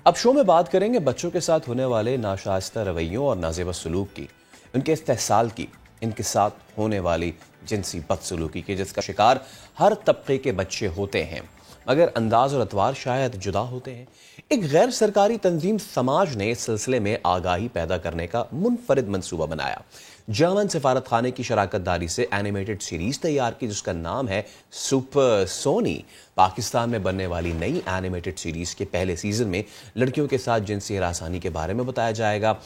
अब शो में बात करेंगे बच्चों के साथ होने वाले नाशाइस्ता रवैयों और नाजेबा सलूक की, उनके इस्तेहसाल की, इनके साथ होने वाली जिनसी बदसलूकी की, जिसका शिकार हर तबके के बच्चे होते हैं, मगर अंदाज और अतवार शायद जुदा होते हैं। एक गैर सरकारी तंजीम समाज ने इस सिलसिले में आगाही पैदा करने का मुनफरिद मंसूबा बनाया। जर्मन सिफारत खाने की शराकत दारी से एनिमेटेड सीरीज तैयार की जिसका नाम है सुपर सोनी। पाकिस्तान में बनने वाली नई एनिमेटेड सीरीज के पहले सीजन में लड़कियों के साथ जिनसी हरासानी के बारे में बताया जाएगा।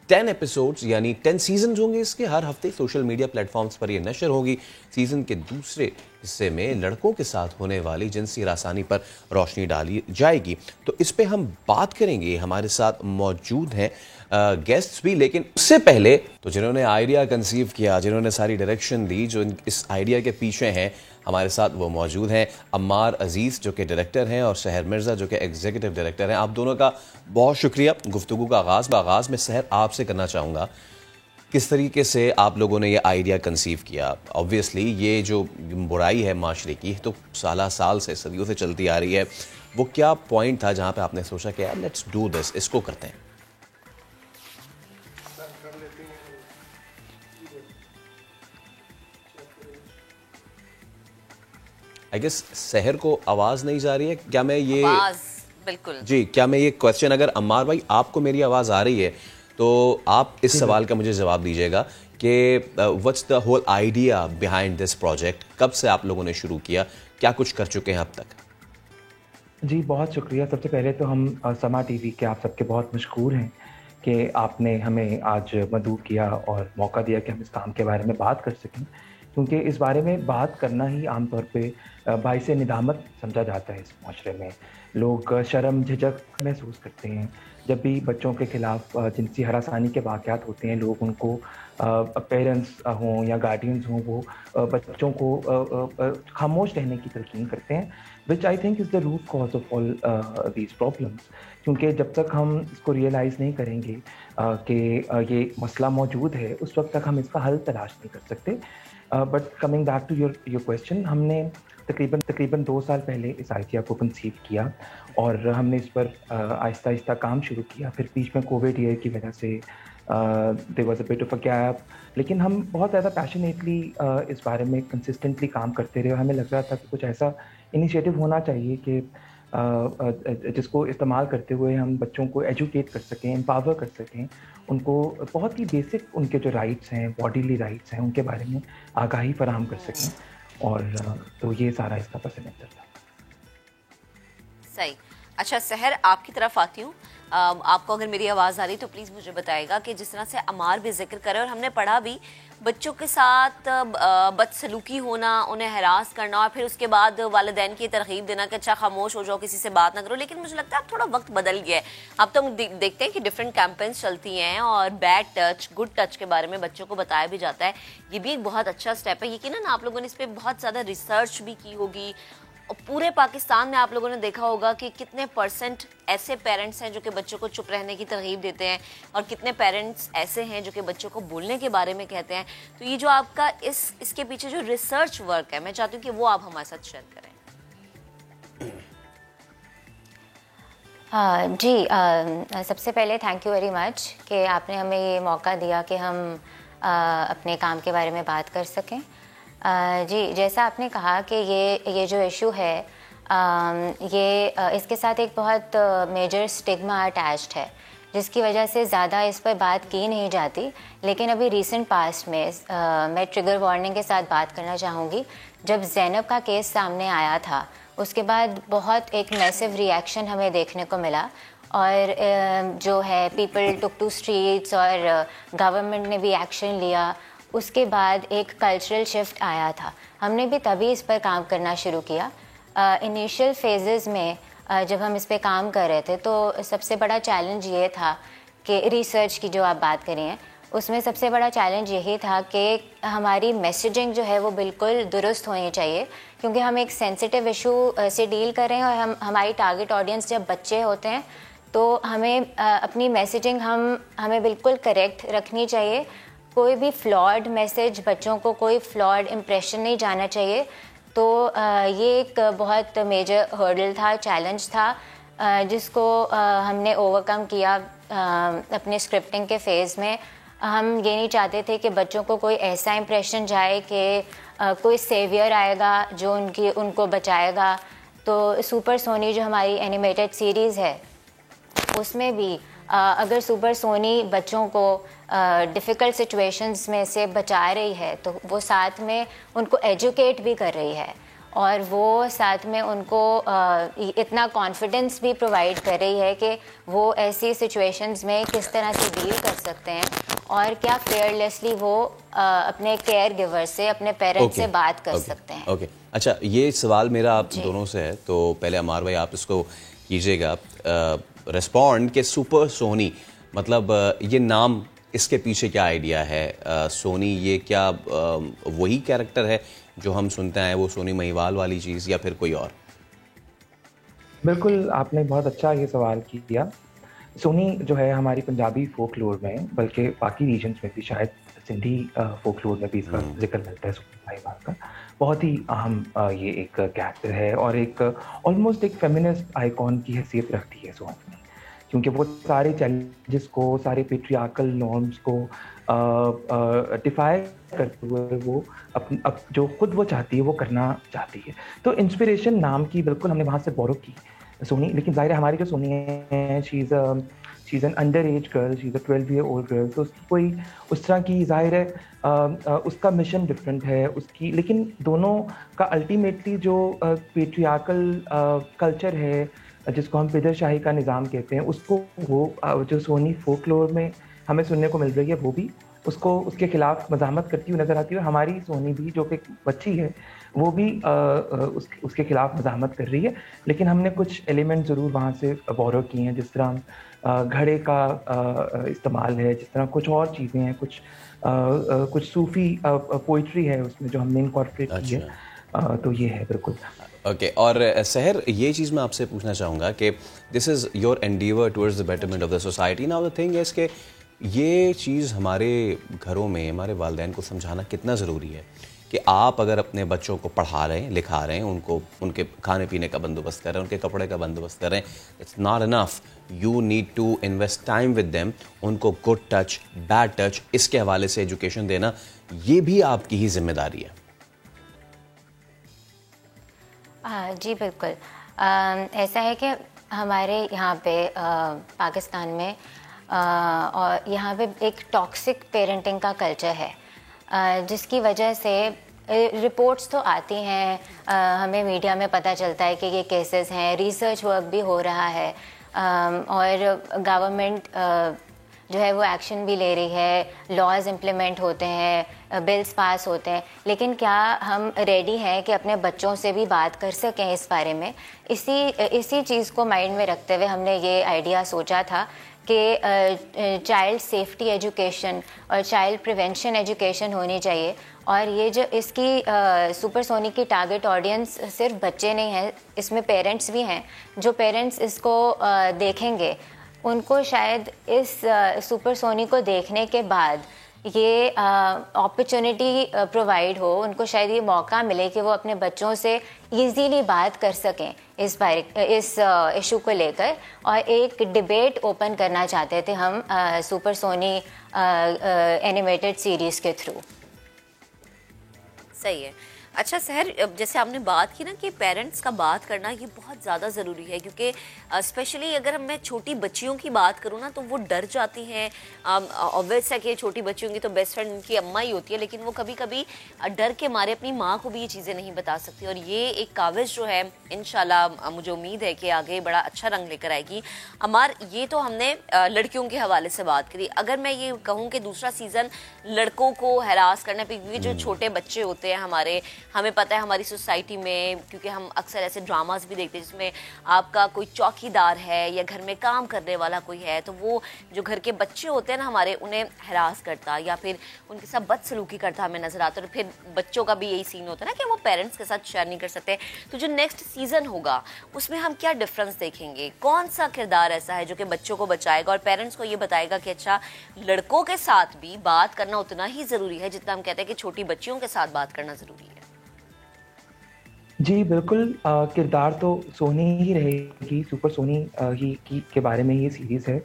10 एपिसोड्स यानी 10 सीजन होंगे इसके। हर हफ्ते सोशल मीडिया प्लेटफॉर्म्स पर यह नशर होगी। सीजन के दूसरे हिस्से में लड़कों के साथ होने वाली जिनसी हरासानी पर रोशनी डाली जाएगी। तो इस पे हम बात करेंगे। हमारे साथ मौजूद हैं गेस्ट्स भी, लेकिन उससे पहले तो जिन्होंने आइडिया कंसीव किया, जिन्होंने सारी डायरेक्शन दी, जो इस आइडिया के पीछे हैं, हमारे साथ वो मौजूद हैं। अम्मार अजीज़ जो कि डायरेक्टर हैं और सहर मिर्ज़ा जो कि एग्जीक्यूटिव डायरेक्टर हैं। आप दोनों का बहुत शुक्रिया। गुफ्तगू का आगाज़ में सहर आपसे करना चाहूँगा, किस तरीके से आप लोगों ने ये आइडिया कंसीव किया? ऑब्वियसली ये जो बुराई है माशरे की तो साल से सदियों से चलती आ रही है, वो क्या पॉइंट था जहाँ पे आपने सोचा कि यार लेट्स डू दिस, इसको करते हैं? आई गेस सहर को आवाज़ नहीं जा रही है क्या? मैं ये बिल्कुल जी, क्या मैं ये क्वेश्चन, अगर अम्मार भाई आपको मेरी आवाज़ आ रही है तो आप इस सवाल का मुझे जवाब दीजिएगा कि what's the whole idea behind this project? कब से आप लोगों ने शुरू किया, क्या कुछ कर चुके हैं अब तक? जी, बहुत शुक्रिया। सबसे पहले तो हम समा टीवी के आप सबके बहुत मशकूर हैं कि आपने हमें आज मदऊ किया और मौका दिया कि हम इस काम के बारे में बात कर सकें, क्योंकि इस बारे में बात करना ही आमतौर पे बाइस निदामत समझा जाता है। इस माशरे में लोग शर्म झिझक महसूस करते हैं जब भी बच्चों के खिलाफ जिनसी हरासानी के वाक़यात होते हैं। लोग उनको पेरेंट्स हों या गार्डियंस हों, वो बच्चों को खामोश रहने की तलकीन करते हैं, which I think is the root cause of all these problems. क्योंकि जब तक हम इसको रियलाइज़ नहीं करेंगे कि ये मसला मौजूद है, उस वक्त तक हम इसका हल तलाश नहीं कर सकते। But coming back to your question, हमने तकरीबन 2 साल पहले इस आइडिया को कंसीव किया और हमने इस पर आहिस्ता आहिस्ता काम शुरू किया। फिर बीच में कोविड ईयर की वजह से there was a bit of a gap, लेकिन हम बहुत ज़्यादा पैशनेटली इस बारे में कंसिस्टेंटली काम करते रहे। हमें लग रहा था कि कुछ ऐसा इनिशिएटिव होना चाहिए कि जिसको इस्तेमाल करते हुए हम बच्चों को एजुकेट कर सकें, एम्पावर कर सकें, उनको बहुत ही बेसिक उनके जो राइट्स हैं, बॉडीली राइट्स हैं, उनके बारे में आगाही फराहम कर सकें। और तो ये सारा इसका पस मंज़र था। सही। अच्छा सहर, आपकी तरफ आती हूँ। आपको अगर मेरी आवाज़ आ रही तो प्लीज़ मुझे बताएगा कि जिस तरह से अमार भी जिक्र करे और हमने पढ़ा भी, बच्चों के साथ बदसलूकी होना, उन्हें हरास करना और फिर उसके बाद वालिदैन की तरगीब देना कि अच्छा खामोश हो जाओ, किसी से बात ना करो। लेकिन मुझे लगता है अब थोड़ा वक्त बदल गया है। अब तो हम देखते हैं कि डिफरेंट कैंपेन्स चलती हैं और बैड टच, गुड टच के बारे में बच्चों को बताया भी जाता है। ये भी एक बहुत अच्छा स्टेप है। यकीनन आप लोगों ने इस पर बहुत ज़्यादा रिसर्च भी की होगी। पूरे पाकिस्तान में आप लोगों ने देखा होगा कि कितने % ऐसे पेरेंट्स हैं जो कि बच्चों को चुप रहने की तरगीब देते हैं और कितने पेरेंट्स ऐसे हैं जो कि बच्चों को बोलने के बारे में कहते हैं। तो ये जो आपका इसके पीछे जो रिसर्च वर्क है, मैं चाहती हूँ कि वो आप हमारे साथ शेयर करें। जी, सबसे पहले थैंक यू वेरी मच कि आपने हमें ये मौका दिया कि हम अपने काम के बारे में बात कर सकें। जी, जैसा आपने कहा कि ये जो इशू है, इसके साथ एक बहुत मेजर स्टिग्मा अटैच्ड है, जिसकी वजह से ज़्यादा इस पर बात की नहीं जाती। लेकिन अभी रीसेंट पास्ट में मैं ट्रिगर वार्निंग के साथ बात करना चाहूँगी। जब ज़ैनब का केस सामने आया था, उसके बाद बहुत एक मैसिव रिएक्शन हमें देखने को मिला और जो है पीपल टुक टू स्ट्रीट्स और गवर्नमेंट ने भी एक्शन लिया। उसके बाद एक कल्चरल शिफ्ट आया था। हमने भी तभी इस पर काम करना शुरू किया। इनिशियल फेजेस में जब हम इस पर काम कर रहे थे तो सबसे बड़ा चैलेंज ये था कि रिसर्च की जो आप बात करी हैं, उसमें सबसे बड़ा चैलेंज यही था कि हमारी मैसेजिंग जो है वो बिल्कुल दुरुस्त होनी चाहिए, क्योंकि हम एक सेंसिटिव इशू से डील कर रहे हैं और हमारी टारगेट ऑडियंस जब बच्चे होते हैं तो हमें अपनी मैसेजिंग हमें बिल्कुल करेक्ट रखनी चाहिए। कोई भी फ्लॉड मैसेज, बच्चों को कोई फ्लॉड इम्प्रेशन नहीं जाना चाहिए। तो ये एक बहुत मेजर हर्डल था, चैलेंज था। जिसको हमने ओवरकम किया अपने स्क्रिप्टिंग के फेज़ में। हम ये नहीं चाहते थे कि बच्चों को कोई ऐसा इम्प्रेशन जाए कि कोई सेवियर आएगा जो उनको बचाएगा। तो सुपर सोनी जो हमारी एनिमेटेड सीरीज़ है उसमें भी अगर सुपर सोनी बच्चों को डिफ़िकल्ट सिचुएशंस में से बचा रही है तो वो साथ में उनको एजुकेट भी कर रही है और वो साथ में उनको इतना कॉन्फिडेंस भी प्रोवाइड कर रही है कि वो ऐसी सिचुएशंस में किस तरह से डील कर सकते हैं और क्या फेयरलेसली वो अपने केयर गिवर से, अपने पेरेंट्स से बात कर सकते हैं। ओके, अच्छा, ये सवाल मेरा आप दोनों से है, तो पहले अमार भाई आप इसको कीजिएगा रिस्पॉन्ड कि सुपर सोनी मतलब ये नाम, इसके पीछे क्या आइडिया है? सोनी ये क्या वही कैरेक्टर है जो हम सुनते हैं, वो सोनी महिवाल वाली चीज़, या फिर कोई और? बिल्कुल, आपने बहुत अच्छा ये सवाल किया। सोनी जो है हमारी पंजाबी फोकलोर में, बल्कि बाकी रीजन्स में भी, शायद सिंधी फोकलोर में भी इसका जिक्र मिलता है सोनी महिवाल का। बहुत ही अहम ये एक कैरेक्टर है और एक ऑलमोस्ट एक फेमिनिस्ट आइकॉन की हैसियत रखती है सोनी, क्योंकि वो सारे चैलेंजेस को, सारे पेट्रियार्कल नॉर्म्स को डिफाई करते हुए वो अब जो खुद वो चाहती है वो करना चाहती है। तो इंस्पिरेशन नाम की बिल्कुल हमने वहाँ से बोरो की सोनी, लेकिन ज़ाहिर है हमारी जो सोनी है she is an under as girl, she is a 12-year-old girl, तो उसकी कोई उस तरह की, ज़ाहिर है उसका मिशन डिफरेंट है उसकी, लेकिन दोनों का अल्टीमेटली जो पेट्रियार्कल कल्चर है जिसको हम पिदरशाही का निज़ाम कहते हैं, उसको वो जो सोनी फोकलोर में हमें सुनने को मिल रही है वो भी उसको, उसके खिलाफ मज़ाहमत करती हुई नज़र आती है। हमारी सोनी भी जो कि बच्ची है वो भी उसके खिलाफ मज़ाहमत कर रही है, लेकिन हमने कुछ एलिमेंट ज़रूर वहाँ से बोरो किए हैं, जिस तरह घड़े का इस्तेमाल है, जिस तरह कुछ और चीज़ें हैं, कुछ सूफ़ी पोइट्री है उसमें जो हमने इनकॉर्पोरेट की है। तो ये है बिल्कुल। ओके, और सहर, ये चीज़ मैं आपसे पूछना चाहूँगा कि this is your endeavour towards the betterment of the society. Now the thing is कि ये चीज़ हमारे घरों में हमारे वालिदैन को समझाना कितना ज़रूरी है कि आप अगर अपने बच्चों को पढ़ा रहे हैं, लिखा रहे हैं, उनको उनके खाने पीने का बंदोबस्त कर रहे हैं, उनके कपड़े का बंदोबस्त कर रहे हैं, it's not enough, you need to invest time with them, उनको गुड टच, बैड टच, इसके हवाले से एजुकेशन देना, ये भी आपकी ही जिम्मेदारी है। जी बिल्कुल। ऐसा है कि हमारे यहाँ पे पाकिस्तान में और यहाँ पे एक टॉक्सिक पेरेंटिंग का कल्चर है, जिसकी वजह से रिपोर्ट्स तो आती हैं, हमें मीडिया में पता चलता है कि ये केसेस हैं, रिसर्च वर्क भी हो रहा है और गवर्नमेंट जो है वो एक्शन भी ले रही है, लॉज इम्प्लीमेंट होते हैं, बिल्स पास होते हैं, लेकिन क्या हम रेडी हैं कि अपने बच्चों से भी बात कर सकें इस बारे में? इसी चीज़ को माइंड में रखते हुए हमने ये आइडिया सोचा था कि चाइल्ड सेफ्टी एजुकेशन और चाइल्ड प्रिवेंशन एजुकेशन होनी चाहिए। और ये जो इसकी सुपर सोनी की टारगेट ऑडियंस सिर्फ बच्चे नहीं हैं, इसमें पेरेंट्स भी हैं। जो पेरेंट्स इसको देखेंगे उनको शायद इस सुपर सोनी को देखने के बाद ये अपॉर्चुनिटी प्रोवाइड हो, उनको शायद ये मौका मिले कि वो अपने बच्चों से इजीली बात कर सकें इस इशू को लेकर। और एक डिबेट ओपन करना चाहते थे हम सुपर सोनी एनिमेटेड सीरीज़ के थ्रू। सही है। अच्छा सहर, जैसे आपने बात की ना कि पेरेंट्स का बात करना ये बहुत ज़्यादा ज़रूरी है, क्योंकि स्पेशली अगर मैं छोटी बच्चियों की बात करूँ ना तो वो डर जाती हैं। ऑब्वियस है कि छोटी बच्चियों की तो बेस्ट फ्रेंड उनकी अम्मा ही होती है, लेकिन वो कभी कभी डर के मारे अपनी माँ को भी ये चीज़ें नहीं बता सकती। और ये एक काविश जो है इंशाल्लाह मुझे उम्मीद है कि आगे बड़ा अच्छा रंग लेकर आएगी। अमार, ये तो हमने लड़कियों के हवाले से बात करी। अगर मैं ये कहूँ कि दूसरा सीज़न लड़कों को हैरास करने पर, क्योंकि जो छोटे बच्चे होते हैं हमारे, हमें पता है हमारी सोसाइटी में, क्योंकि हम अक्सर ऐसे ड्रामास भी देखते हैं जिसमें आपका कोई चौकीदार है या घर में काम करने वाला कोई है, तो वो जो घर के बच्चे होते हैं ना हमारे, उन्हें हैरास करता या फिर उनके साथ बदसलूकी करता हमें नजर आता है। और फिर बच्चों का भी यही सीन होता है ना कि वो पेरेंट्स के साथ शेयर नहीं कर सकते। तो जो नेक्स्ट सीजन होगा उसमें हम क्या डिफरेंस देखेंगे? कौन सा किरदार ऐसा है जो कि बच्चों को बचाएगा और पेरेंट्स को ये बताएगा कि अच्छा, लड़कों के साथ भी बात करना उतना ही ज़रूरी है जितना हम कहते हैं कि छोटी बच्चियों के साथ बात करना ज़रूरी है? जी, बिल्कुल किरदार तो सोनी ही रहेगी, सुपर सोनी ही की के बारे में ये सीरीज़ है।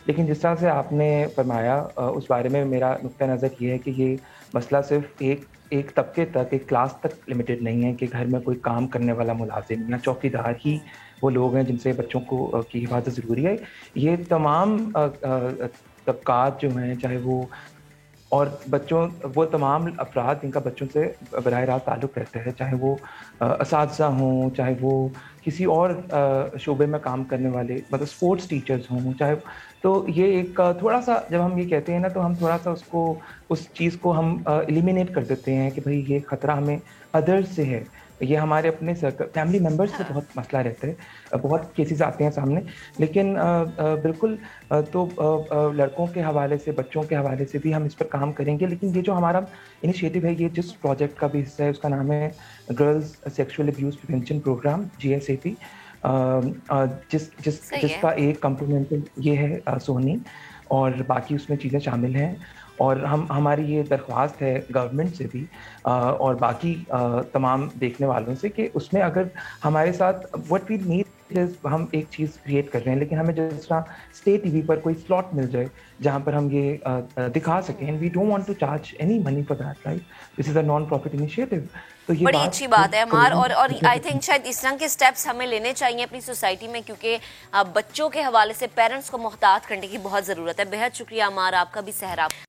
लेकिन जिस तरह से आपने फरमाया उस बारे में मेरा नुक्ता नज़र ये है कि ये मसला सिर्फ़ एक एक तबके तक, एक क्लास तक लिमिटेड नहीं है कि घर में कोई काम करने वाला मुलाज़िम या चौकीदार ही वो लोग हैं जिनसे बच्चों को की हिफाज़त ज़रूरी है। ये तमाम तबक़ात जो हैं, चाहे वो और बच्चों वो तमाम अफ़राद जिनका बच्चों से बराह रास्त ताल्लुक़ रहता है, चाहे वो असातिज़ा हों, चाहे वो किसी और शोबे में काम करने वाले मतलब स्पोर्ट्स टीचर्स हों, चाहे तो ये एक थोड़ा-सा जब हम ये कहते हैं ना, तो हम थोड़ा-सा उसको उस चीज़ को हम एलिमिनेट कर देते हैं कि भई ये ख़तरा हमें अदर्स से है। ये हमारे अपने सर्कल फैमिली मेंबर्स से बहुत मसला रहता है। बहुत केसेज़ आते हैं सामने। लेकिन बिल्कुल लड़कों के हवाले से, बच्चों के हवाले से भी हम इस पर काम करेंगे। लेकिन ये जो हमारा इनिशिएटिव है, ये जिस प्रोजेक्ट का भी हिस्सा है, उसका नाम है girls sexual abuse prevention program GSAP। सही है। जिसका एक कंपोनेंट ये है सोनी, और बाकी उसमें चीज़ें शामिल हैं। और हम हमारी ये दरख्वास्त है गवर्नमेंट से भी और बाकी तमाम देखने वालों से कि उसमें अगर हमारे साथ व्हाट वी नीड इज़ हम एक चीज़ क्रिएट कर रहे हैं, लेकिन हमें जिस तरह स्टेट टीवी पर कोई स्लॉट मिल जाए जहाँ पर हम ये दिखा सकें, and we don't want to charge any money for that, right? This is a non profit initiative. तो ये बड़ी बात अच्छी बात है अमार, और करूँ- आई थिंक शायद इस तरह के स्टेप्स हमें लेने चाहिए अपनी सोसाइटी में, क्योंकि बच्चों के हवाले से पेरेंट्स को मुहतात करने की बहुत ज़रूरत है। बेहद शुक्रिया अमार, आपका भी सहरा।